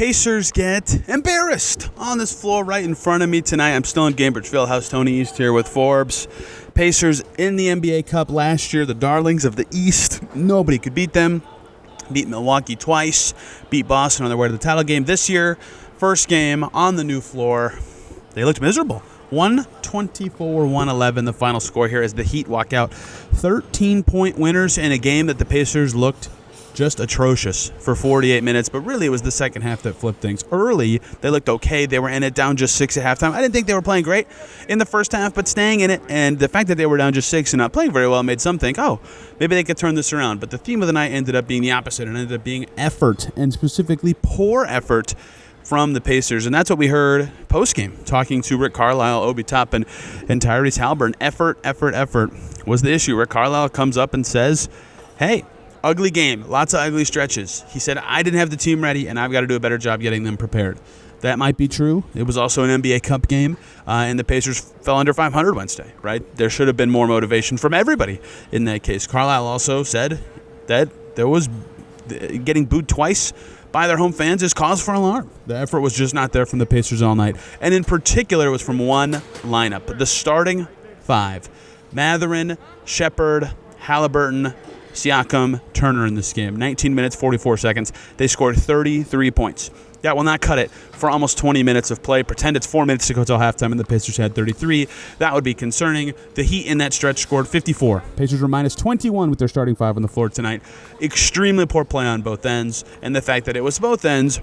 Pacers get embarrassed on this floor right in front of me tonight. I'm still in Cambridge Fieldhouse. Tony East here with Forbes. Pacers in the NBA Cup last year, the darlings of the East. Nobody could beat them. Beat Milwaukee twice. Beat Boston on their way to the title game. This year, first game on the new floor. They looked miserable. 124-111, the final score here as the Heat walk out 13-point winners in a game that the Pacers looked just atrocious for 48 minutes, but really it was the second half that flipped things. Early, they looked okay. They were in it, down just 6 at halftime. I didn't think they were playing great in the first half, but staying in it, and the fact that they were down just 6 and not playing very well made some think, oh, maybe they could turn this around. But the theme of the night ended up being the opposite. It ended up being effort, and specifically poor effort from the Pacers, and that's what we heard post-game, talking to Rick Carlisle, Obi Toppin, and Tyrese Haliburton. Effort was the issue. Rick Carlisle comes up and says, hey, ugly game, lots of ugly stretches. He said, I didn't have the team ready, and I've got to do a better job getting them prepared. That might be true. It was also an NBA Cup game, and the Pacers fell under 500 Wednesday, right? There should have been more motivation from everybody in that case. Carlisle also said that there was getting booed twice by their home fans is cause for alarm. The effort was just not there from the Pacers all night. And in particular, it was from one lineup. The starting five. Mathurin, Shepherd, Haliburton, Siakam, Turner in this game. 19 minutes, 44 seconds. They scored 33 points. That will not cut it for almost 20 minutes of play. Pretend it's 4 minutes to go till halftime and the Pacers had 33. That would be concerning. The Heat in that stretch scored 54. Pacers were minus 21 with their starting five on the floor tonight. Extremely poor play on both ends. And the fact that it was both ends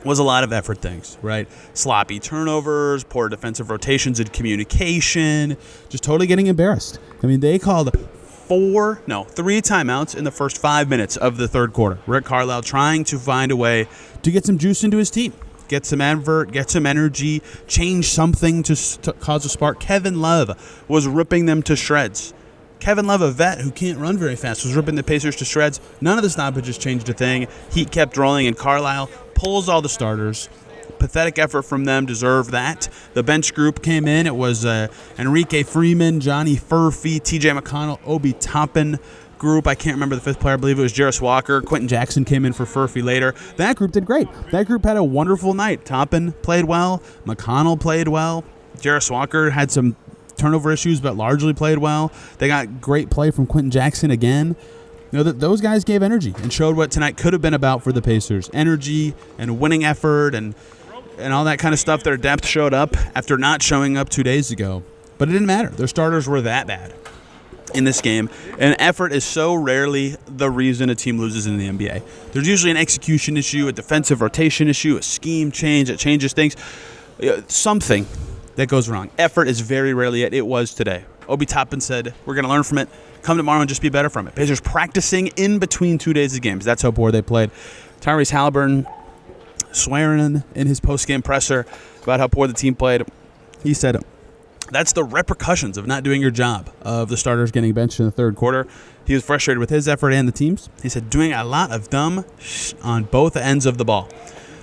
was a lot of effort things, right? Sloppy turnovers, poor defensive rotations and communication. Just totally getting embarrassed. I mean, they called three timeouts in the first 5 minutes of the third quarter. Rick Carlisle trying to find a way to get some juice into his team, get some effort, get some energy, change something to cause a spark. Kevin Love was ripping them to shreds. Kevin Love, a vet who can't run very fast, was ripping the Pacers to shreds. None of the stoppages changed a thing. Heat kept rolling, and Carlisle pulls all the starters. Pathetic effort from them, deserve that. The bench group came in. It was Enrique Freeman, Johnny Furphy, TJ McConnell, Obi Toppin group. I can't remember the fifth player. I believe it was Jarris Walker. Quentin Jackson came in for Furphy later. That group did great. That group had a wonderful night. Toppin played well. McConnell played well. Jarris Walker had some turnover issues, but largely played well. They got great play from Quentin Jackson again. You know, those guys gave energy and showed what tonight could have been about for the Pacers. Energy and winning effort and all that kind of stuff. Their depth showed up after not showing up 2 days ago. But it didn't matter. Their starters were that bad in this game. And effort is so rarely the reason a team loses in the NBA. There's usually an execution issue, a defensive rotation issue, a scheme change that changes things. Something that goes wrong. Effort is very rarely it. It was today. Obi Toppin said, we're going to learn from it. Come tomorrow and just be better from it. Pacers practicing in between 2 days of games. That's how poor they played. Tyrese Haliburton swearing in his post-game presser about how poor the team played. He said, that's the repercussions of not doing your job, of the starters getting benched in the third quarter. He was frustrated with his effort and the team's. He said, doing a lot of dumb on both ends of the ball.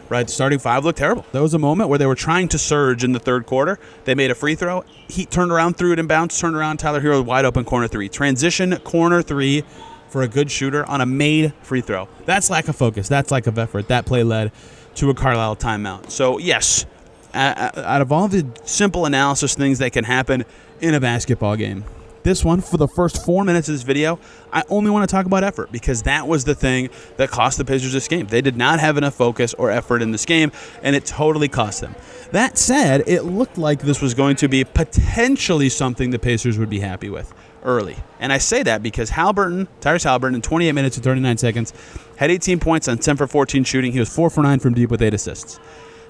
Right, the starting five looked terrible. There was a moment where they were trying to surge in the third quarter. They made a free throw. Heat turned around, threw it in bounds, turned around. Tyler Hero wide open corner three. Transition corner three for a good shooter on a made free throw. That's lack of focus. That's lack of effort. That play led to a Carlisle timeout. So, yes, out of all the simple analysis things that can happen in a basketball game, this one, for the first 4 minutes of this video, I only want to talk about effort because that was the thing that cost the Pacers this game. They did not have enough focus or effort in this game, and it totally cost them. That said, it looked like this was going to be potentially something the Pacers would be happy with early. And I say that because Tyrese Haliburton, in 28 minutes and 39 seconds, had 18 points on 10 for 14 shooting. He was 4 for 9 from deep with 8 assists.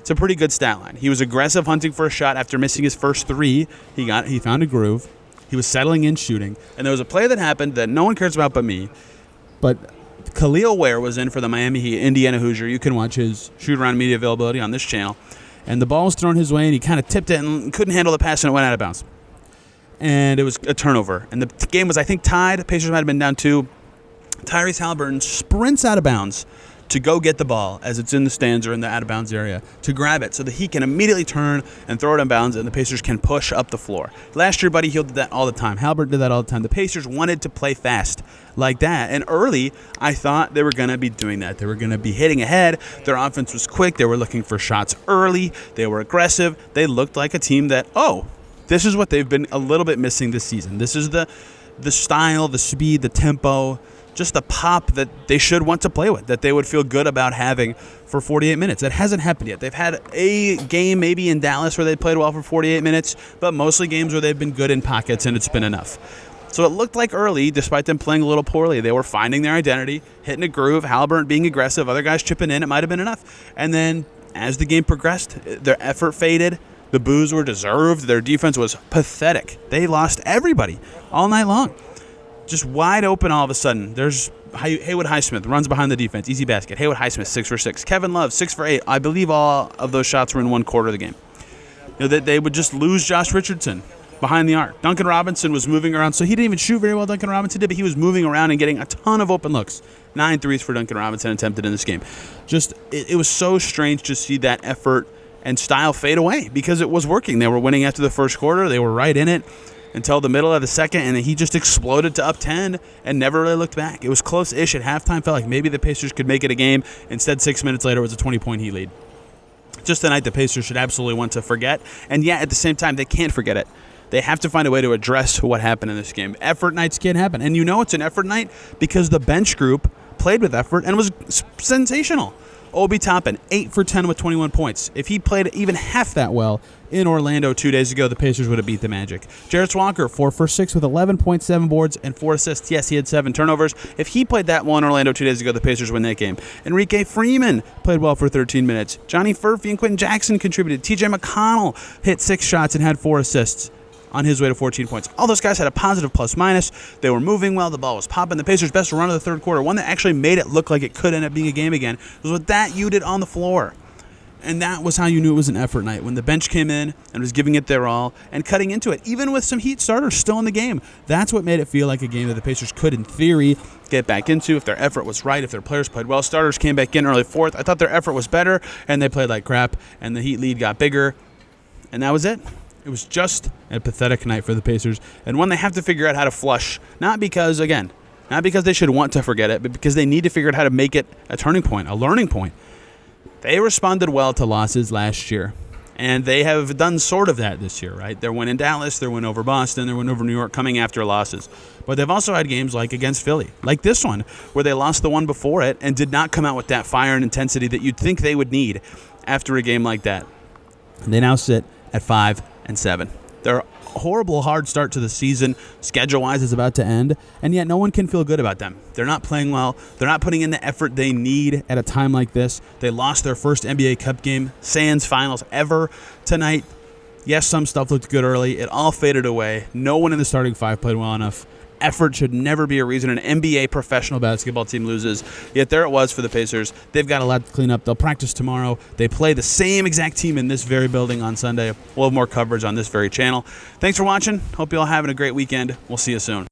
It's a pretty good stat line. He was aggressive hunting for a shot after missing his first three. He found a groove. He was settling in shooting. And there was a play that happened that no one cares about but me. But Khalil Ware was in for the Miami Heat, Indiana Hoosier. You can watch his shoot-around media availability on this channel. And the ball was thrown his way, and he kind of tipped it and couldn't handle the pass, and it went out of bounds. And it was a turnover. And the game was, I think, tied. Pacers might have been down 2. Tyrese Haliburton sprints out of bounds to go get the ball as it's in the stands or in the out-of-bounds area, to grab it so that he can immediately turn and throw it in bounds and the Pacers can push up the floor. Last year, Buddy Hield did that all the time. Halbert did that all the time. The Pacers wanted to play fast like that. And early, I thought they were going to be doing that. They were going to be hitting ahead. Their offense was quick. They were looking for shots early. They were aggressive. They looked like a team that, this is what they've been a little bit missing this season. This is the style, the speed, the tempo, just the pop that they should want to play with, that they would feel good about having for 48 minutes. That hasn't happened yet. They've had a game maybe in Dallas where they played well for 48 minutes, but mostly games where they've been good in pockets and it's been enough. So it looked like early, despite them playing a little poorly, they were finding their identity, hitting a groove, Halliburton being aggressive, other guys chipping in, it might have been enough. And then as the game progressed, their effort faded, the boos were deserved, their defense was pathetic. They lost everybody all night long. Just wide open all of a sudden. There's Haywood Highsmith runs behind the defense. Easy basket. Haywood Highsmith, 6 for 6. Kevin Love, 6 for 8. I believe all of those shots were in one quarter of the game. They would just lose Josh Richardson behind the arc. Duncan Robinson was moving around, so he didn't even shoot very well, Duncan Robinson did, but he was moving around and getting a ton of open looks. 9 threes for Duncan Robinson attempted in this game. It was so strange to see that effort and style fade away because it was working. They were winning after the first quarter. They were right in it until the middle of the second, and then he just exploded to up 10 and never really looked back. It was close-ish at halftime. Felt like maybe the Pacers could make it a game. Instead, 6 minutes later, it was a 20-point Heat lead. Just a night the Pacers should absolutely want to forget, and yet at the same time, they can't forget it. They have to find a way to address what happened in this game. Effort nights can't happen, and you know it's an effort night because the bench group played with effort and was sensational. Obi Toppin, 8 for 10 with 21 points. If he played even half that well in Orlando 2 days ago, the Pacers would have beat the Magic. Jarrett Swanker, 4 for 6 with 11.7 boards and 4 assists. Yes, he had 7 turnovers. If he played that well in Orlando 2 days ago, the Pacers win that game. Enrique Freeman played well for 13 minutes. Johnny Furphy and Quentin Jackson contributed. TJ McConnell hit 6 shots and had 4 assists on his way to 14 points. All those guys had a positive plus-minus. They were moving well. The ball was popping. The Pacers' best run of the third quarter, one that actually made it look like it could end up being a game again, was with that you did on the floor. And that was how you knew it was an effort night, when the bench came in and was giving it their all and cutting into it, even with some Heat starters still in the game. That's what made it feel like a game that the Pacers could, in theory, get back into if their effort was right, if their players played well. Starters came back in early fourth. I thought their effort was better, and they played like crap, and the Heat lead got bigger, and that was it. It was just a pathetic night for the Pacers, and one they have to figure out how to flush, not because they should want to forget it, but because they need to figure out how to make it a turning point, a learning point. They responded well to losses last year, and they have done sort of that this year, right? Their win in Dallas, their win over Boston, their win over New York coming after losses. But they've also had games like against Philly, like this one, where they lost the one before it and did not come out with that fire and intensity that you'd think they would need after a game like that. And they now sit at 5-7. They're a horrible, hard start to the season. Schedule-wise is about to end, and yet no one can feel good about them. They're not playing well. They're not putting in the effort they need at a time like this. They lost their first NBA Cup game, sans finals ever tonight. Yes, some stuff looked good early. It all faded away. No one in the starting five played well enough. Effort should never be a reason an NBA professional basketball team loses. Yet there it was for the Pacers. They've got a lot to clean up. They'll practice tomorrow. They play the same exact team in this very building on Sunday. We'll have more coverage on this very channel. Thanks for watching. Hope you all having a great weekend. We'll see you soon.